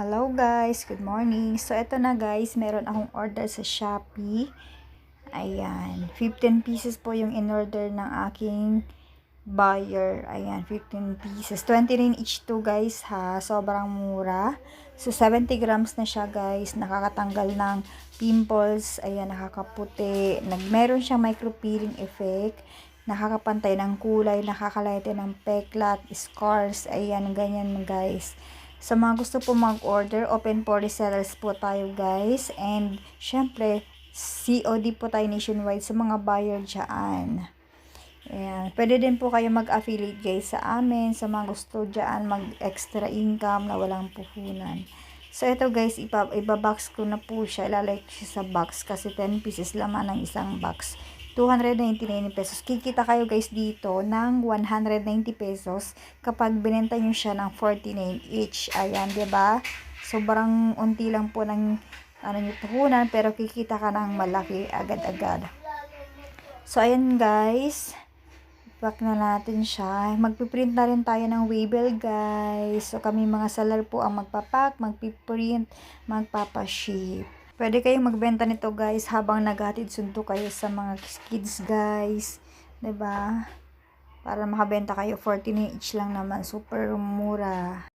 Hello guys, good morning. So eto na guys, meron akong order sa Shopee. Ayan, 15 pieces po yung in-order ng aking buyer. Ayan, 15 pieces. 29 each to guys ha. Sobrang mura. So 70 grams na siya guys. Nakakatanggal ng pimples. Ayan, nakakaputi. Meron siyang micro peeling effect. Nakakapantay ng kulay. Nakakalighten ng peklat, scars. Ayan, ganyan guys. Sa mga gusto po mag-order, open for resellers po tayo guys. And syempre, COD po tayo nationwide sa mga buyer dyan. Ayan. Pwede din po kayo mag-affiliate guys sa amin. Sa mga gusto dyan mag-extra income na walang puhunan. So ito guys, ibabox ko na po siya. Ilalike siya sa box kasi 10 pieces laman ng isang box. 299 pesos. Kikita kayo guys dito ng 190 pesos kapag binenta nyo siya ng 49 each. Ayan, ba diba? Sobrang unti lang po ng nyo puhunan pero kikita ka ng malaki agad-agad. So ayan guys, pack na natin siya. Magpiprint na rin tayo ng waybill guys. So kami mga seller po ang magpapack, magpiprint, magpapaship. Pwede kayong magbenta nito guys habang naghatid sundo kayo sa mga kids guys. 'Di ba? Para makabenta kayo 14 each lang naman, super mura.